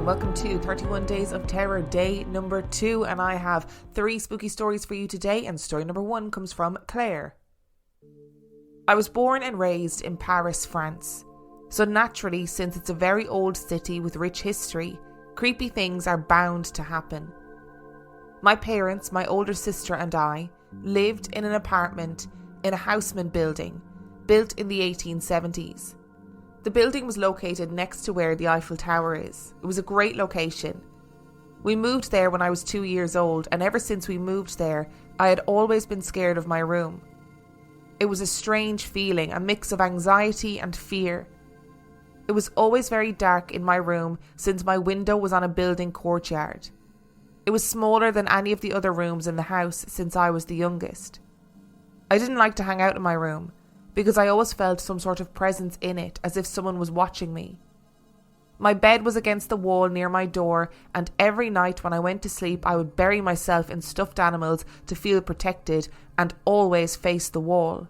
welcome to 31 Days of Terror, day number 2, and I have 3 spooky stories for you today, and story number 1 comes from Claire. I was born and raised in Paris, France, so naturally, since it's a very old city with rich history, creepy things are bound to happen. My parents, my older sister and I lived in an apartment in a Haussmann building, built in the 1870s. The building was located next to where the Eiffel Tower is. It was a great location. We moved there when I was 2 years old, and ever since we moved there, I had always been scared of my room. It was a strange feeling, a mix of anxiety and fear. It was always very dark in my room since my window was on a building courtyard. It was smaller than any of the other rooms in the house since I was the youngest. I didn't like to hang out in my room, because I always felt some sort of presence in it, as if someone was watching me. My bed was against the wall near my door, and every night when I went to sleep I would bury myself in stuffed animals to feel protected and always face the wall.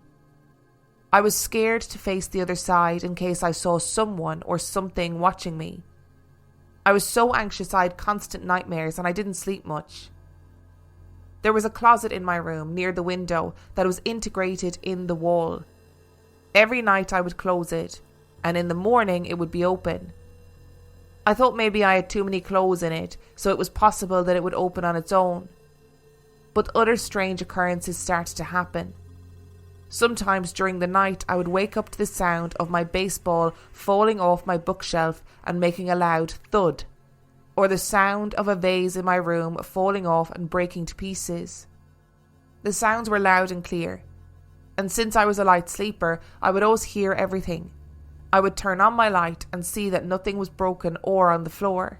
I was scared to face the other side in case I saw someone or something watching me. I was so anxious I had constant nightmares and I didn't sleep much. There was a closet in my room near the window that was integrated in the wall. Every night I would close it, and in the morning it would be open. I thought maybe I had too many clothes in it, so it was possible that it would open on its own. But other strange occurrences started to happen. Sometimes during the night I would wake up to the sound of my baseball falling off my bookshelf and making a loud thud, or the sound of a vase in my room falling off and breaking to pieces. The sounds were loud and clear. And since I was a light sleeper, I would always hear everything. I would turn on my light and see that nothing was broken or on the floor.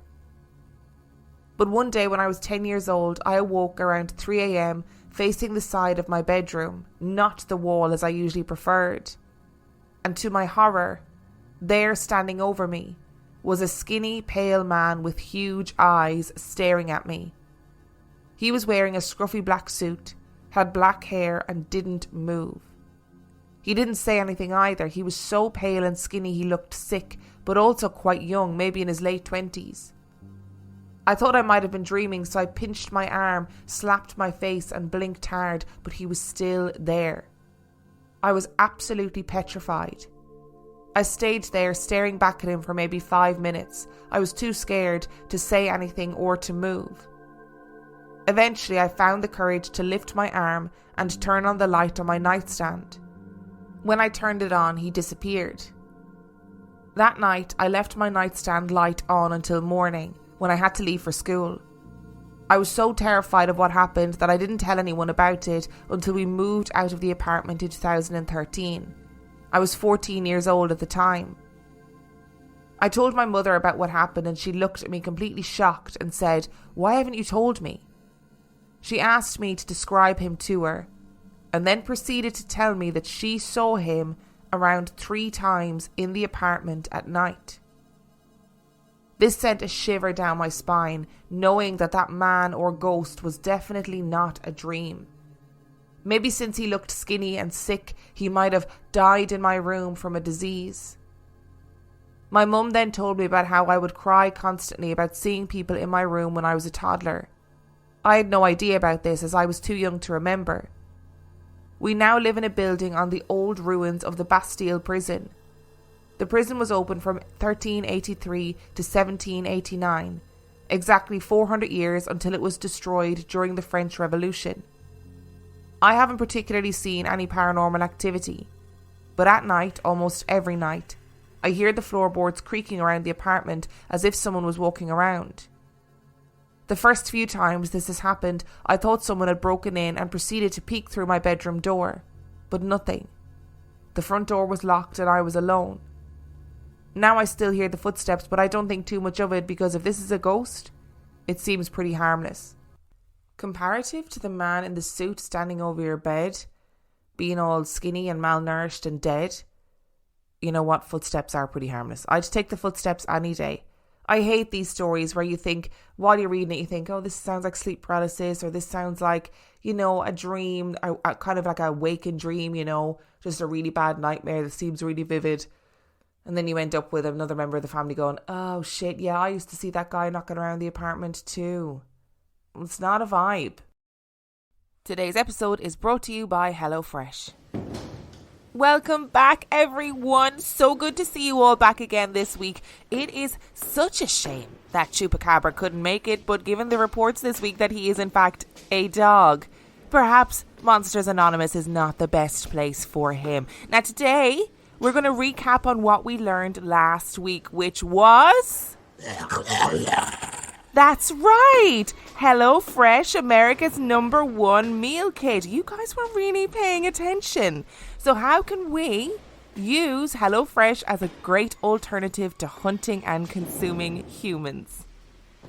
But one day when I was 10 years old, I awoke around 3 a.m. facing the side of my bedroom, not the wall as I usually preferred. And to my horror, there standing over me was a skinny, pale man with huge eyes staring at me. He was wearing a scruffy black suit, had black hair and didn't move. He didn't say anything either. He was so pale and skinny he looked sick, but also quite young, maybe in his late 20s. I thought I might have been dreaming, so I pinched my arm, slapped my face and blinked hard, but he was still there. I was absolutely petrified. I stayed there staring back at him for maybe 5 minutes. I was too scared to say anything or to move. Eventually I found the courage to lift my arm and turn on the light on my nightstand. When I turned it on, he disappeared. That night, I left my nightstand light on until morning, when I had to leave for school. I was so terrified of what happened that I didn't tell anyone about it until we moved out of the apartment in 2013. I was 14 years old at the time. I told my mother about what happened and she looked at me completely shocked and said, "Why haven't you told me?" She asked me to describe him to her, and then proceeded to tell me that she saw him around 3 times in the apartment at night. This sent a shiver down my spine, knowing that that man or ghost was definitely not a dream. Maybe since he looked skinny and sick, he might have died in my room from a disease. My mum then told me about how I would cry constantly about seeing people in my room when I was a toddler. I had no idea about this as I was too young to remember. We now live in a building on the old ruins of the Bastille prison. The prison was open from 1383 to 1789, exactly 400 years until it was destroyed during the French Revolution. I haven't particularly seen any paranormal activity, but at night, almost every night, I hear the floorboards creaking around the apartment as if someone was walking around. The first few times this has happened, I thought someone had broken in and proceeded to peek through my bedroom door, but nothing. The front door was locked and I was alone. Now I still hear the footsteps, but I don't think too much of it because if this is a ghost, it seems pretty harmless. Comparative to the man in the suit standing over your bed, being all skinny and malnourished and dead, you know what, footsteps are pretty harmless. I'd take the footsteps any day. I hate these stories where you think, while you're reading it, you think, oh, this sounds like sleep paralysis, or this sounds like, a dream, kind of like a waking dream, just a really bad nightmare that seems really vivid. And then you end up with another member of the family going, oh shit, yeah, I used to see that guy knocking around the apartment too. It's not a vibe. Today's episode is brought to you by HelloFresh. Welcome back, everyone. So good to see you all back again this week. It is such a shame that Chupacabra couldn't make it, but given the reports this week that he is in fact a dog, perhaps Monsters Anonymous is not the best place for him. Now today, we're going to recap on what we learned last week, which was... That's right! HelloFresh, America's #1 meal kit. You guys were really paying attention. So how can we use HelloFresh as a great alternative to hunting and consuming humans?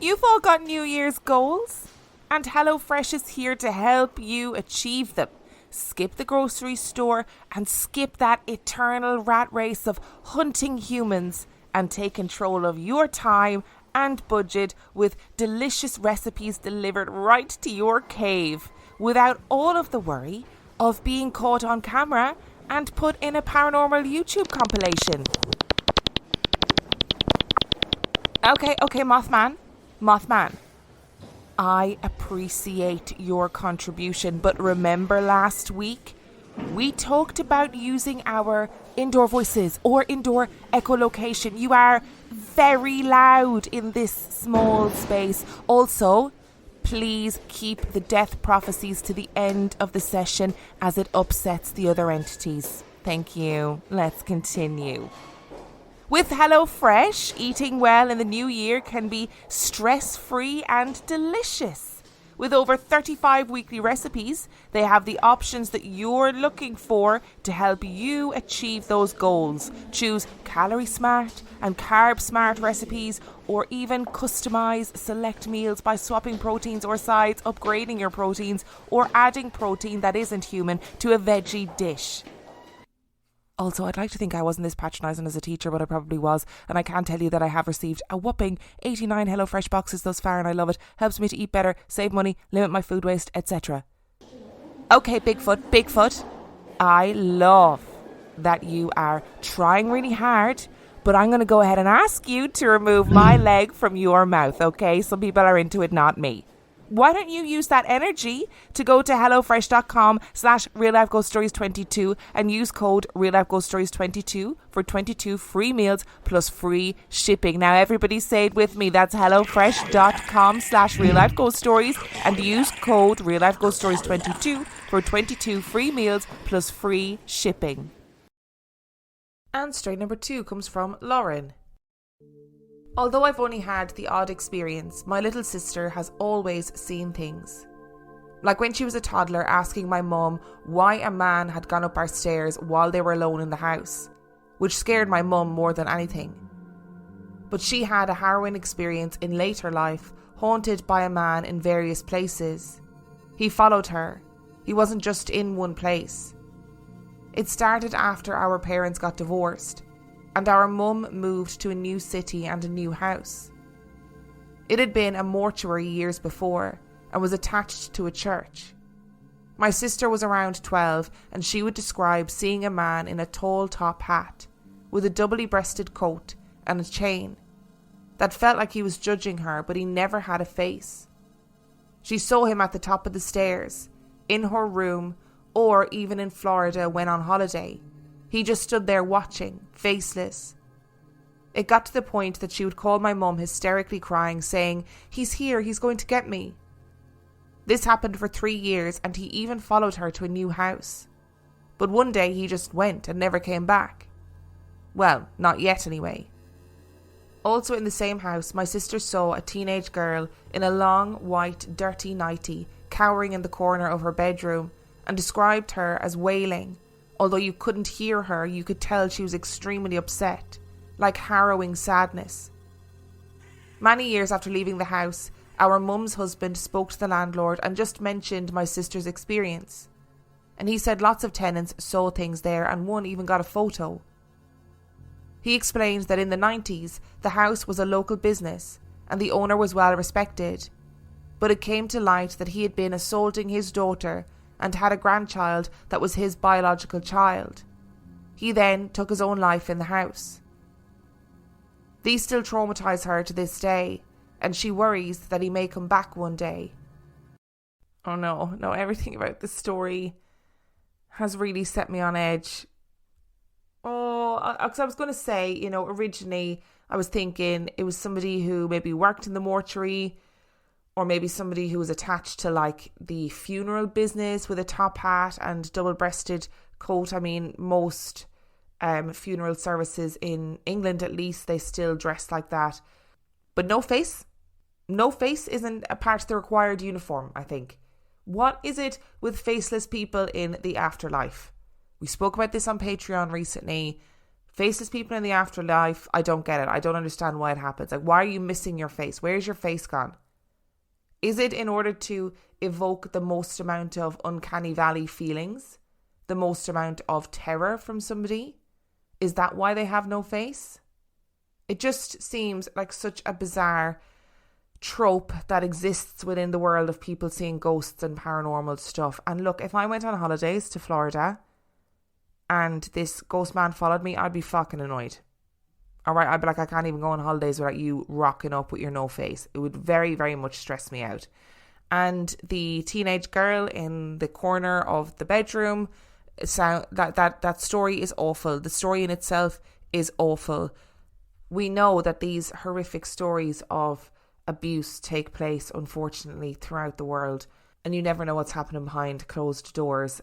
You've all got New Year's goals, and HelloFresh is here to help you achieve them. Skip the grocery store and skip that eternal rat race of hunting humans and take control of your time and budget with delicious recipes delivered right to your cave without all of the worry of being caught on camera and put in a paranormal YouTube compilation. Okay, Mothman. I appreciate your contribution, but remember last week we talked about using our indoor voices or indoor echolocation. You are very loud in this small space. Also, please keep the death prophecies to the end of the session as it upsets the other entities. Thank you. Let's continue. With HelloFresh, eating well in the new year can be stress-free and delicious. With over 35 weekly recipes, they have the options that you're looking for to help you achieve those goals. Choose calorie smart and carb smart recipes, or even customize select meals by swapping proteins or sides, upgrading your proteins, or adding protein that isn't human to a veggie dish. Also, I'd like to think I wasn't this patronising as a teacher, but I probably was. And I can tell you that I have received a whopping 89 HelloFresh boxes thus far, and I love it. Helps me to eat better, save money, limit my food waste, etc. Okay, Bigfoot. I love that you are trying really hard, but I'm going to go ahead and ask you to remove my leg from your mouth, okay? Some people are into it, not me. Why don't you use that energy to go to hellofresh.com/reallifeghoststories22 and use code reallifeghoststories22 for 22 free meals plus free shipping. Now everybody say it with me. That's hellofresh.com/reallifeghoststories and use code reallifeghoststories22 for 22 free meals plus free shipping. And story number 2 comes from Lauren. Although I've only had the odd experience, my little sister has always seen things. Like when she was a toddler asking my mum why a man had gone up our stairs while they were alone in the house, which scared my mum more than anything. But she had a harrowing experience in later life, haunted by a man in various places. He followed her. He wasn't just in one place. It started after our parents got divorced, and our mum moved to a new city and a new house. It had been a mortuary years before and was attached to a church. My sister was around 12 and she would describe seeing a man in a tall top hat with a doubly breasted coat and a chain that felt like he was judging her, but he never had a face. She saw him at the top of the stairs, in her room, or even in Florida when on holiday. He just stood there watching, faceless. It got to the point that she would call my mum hysterically crying, saying, "He's here, he's going to get me." This happened for 3 years and he even followed her to a new house. But one day he just went and never came back. Well, not yet anyway. Also in the same house, my sister saw a teenage girl in a long, white, dirty nightie cowering in the corner of her bedroom and described her as wailing. Although you couldn't hear her, you could tell she was extremely upset, like harrowing sadness. Many years after leaving the house, our mum's husband spoke to the landlord and just mentioned my sister's experience. And he said lots of tenants saw things there and one even got a photo. He explained that in the 90s, the house was a local business and the owner was well respected. But it came to light that he had been assaulting his daughter and had a grandchild that was his biological child. He then took his own life in the house. These still traumatise her to this day, and she worries that he may come back one day. Oh no, everything about this story has really set me on edge. Oh, because I was going to say, originally I was thinking it was somebody who maybe worked in the mortuary, or maybe somebody who was attached to like the funeral business with a top hat and double-breasted coat. I mean, most funeral services in England, at least, they still dress like that. But no face? No face isn't a part of the required uniform, I think. What is it with faceless people in the afterlife? We spoke about this on Patreon recently. Faceless people in the afterlife, I don't get it. I don't understand why it happens. Like, why are you missing your face? Where's your face gone? Is it in order to evoke the most amount of uncanny valley feelings? The most amount of terror from somebody? Is that why they have no face? It just seems like such a bizarre trope that exists within the world of people seeing ghosts and paranormal stuff. And look, if I went on holidays to Florida and this ghost man followed me, I'd be fucking annoyed. Alright, I'd be like, I can't even go on holidays without you rocking up with your no face. It would very, very much stress me out. And the teenage girl in the corner of the bedroom, that story is awful. The story in itself is awful. We know that these horrific stories of abuse take place, unfortunately, throughout the world, and you never know what's happening behind closed doors.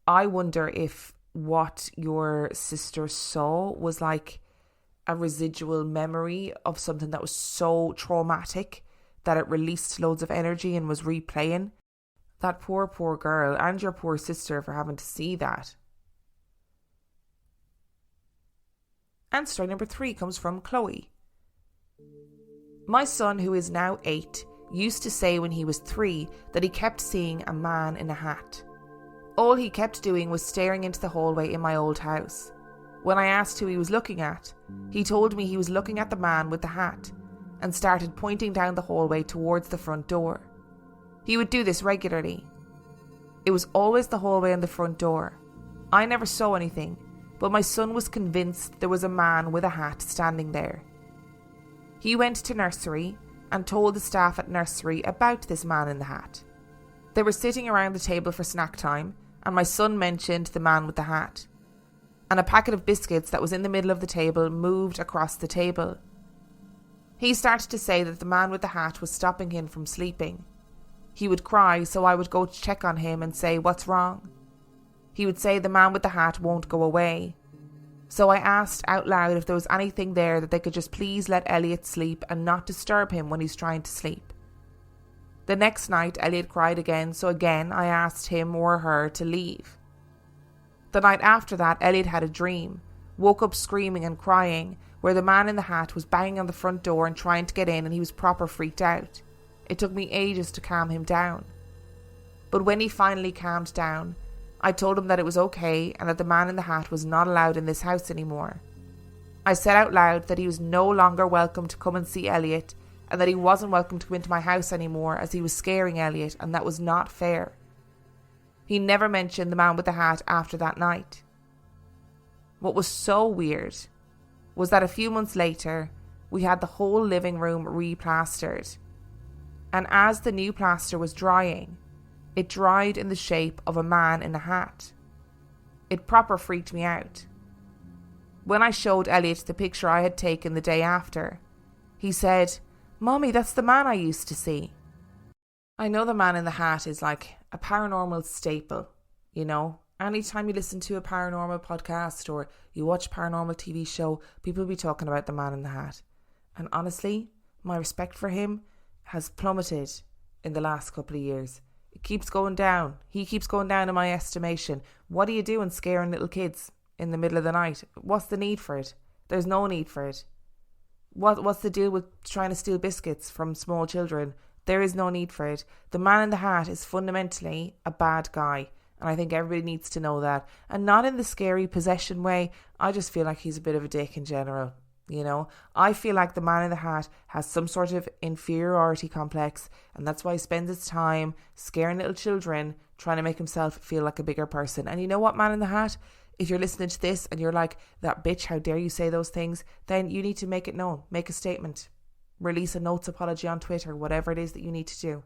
I wonder if what your sister saw was like a residual memory of something that was so traumatic that it released loads of energy and was replaying. That poor girl, and your poor sister for having to see that. And story number 3 comes from Chloe. My son, who is now 8, used to say when he was 3 that he kept seeing a man in a hat. All he kept doing was staring into the hallway in my old house. When I asked who he was looking at, he told me he was looking at the man with the hat and started pointing down the hallway towards the front door. He would do this regularly. It was always the hallway and the front door. I never saw anything, but my son was convinced there was a man with a hat standing there. He went to nursery and told the staff at nursery about this man in the hat. They were sitting around the table for snack time, and my son mentioned the man with the hat. And a packet of biscuits that was in the middle of the table moved across the table. He started to say that the man with the hat was stopping him from sleeping. He would cry, so I would go to check on him and say, "What's wrong?" He would say the man with the hat won't go away. So I asked out loud if there was anything there that they could just please let Elliot sleep and not disturb him when he's trying to sleep. The next night, Elliot cried again, so again I asked him or her to leave. The night after that, Elliot had a dream, woke up screaming and crying, where the man in the hat was banging on the front door and trying to get in, and he was proper freaked out. It took me ages to calm him down. But when he finally calmed down, I told him that it was okay and that the man in the hat was not allowed in this house anymore. I said out loud that he was no longer welcome to come and see Elliot, and that he wasn't welcome to come into my house anymore as he was scaring Elliot, and that was not fair. He never mentioned the man with the hat after that night. What was so weird was that a few months later, we had the whole living room replastered. And as the new plaster was drying, it dried in the shape of a man in a hat. It proper freaked me out. When I showed Elliot the picture I had taken the day after, he said, "Mommy, that's the man I used to see." I know the man in the hat is like a paranormal staple, you know. Anytime you listen to a paranormal podcast or you watch a paranormal TV show, people will be talking about the man in the hat. And honestly, my respect for him has plummeted in the last couple of years. It keeps going down. He keeps going down in my estimation. What are you doing scaring little kids in the middle of the night? What's the need for it? There's no need for it. What's the deal with trying to steal biscuits from small children? There is no need for it. The man in the hat is fundamentally a bad guy. And I think everybody needs to know that. And not in the scary possession way. I just feel like he's a bit of a dick in general. You know, I feel like the man in the hat has some sort of inferiority complex, and that's why he spends his time scaring little children, trying to make himself feel like a bigger person. And you know what, man in the hat? If you're listening to this and you're like, that bitch, how dare you say those things, then you need to make it known. Make a statement. Release a notes apology on Twitter, whatever it is that you need to do.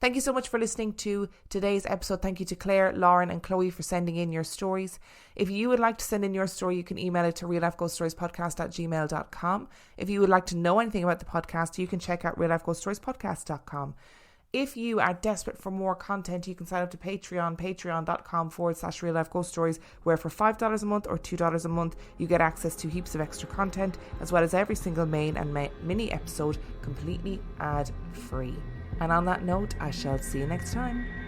Thank you so much for listening to today's episode. Thank you to Claire, Lauren and Chloe for sending in your stories. If you would like to send in your story, you can email it to reallifeghoststoriespodcast@gmail.com. If you would like to know anything about the podcast, you can check out reallifeghoststoriespodcast.com. If you are desperate for more content, you can sign up to Patreon, patreon.com/reallifeghoststories, where for $5 a month or $2 a month, you get access to heaps of extra content, as well as every single main and mini episode completely ad-free. And on that note, I shall see you next time.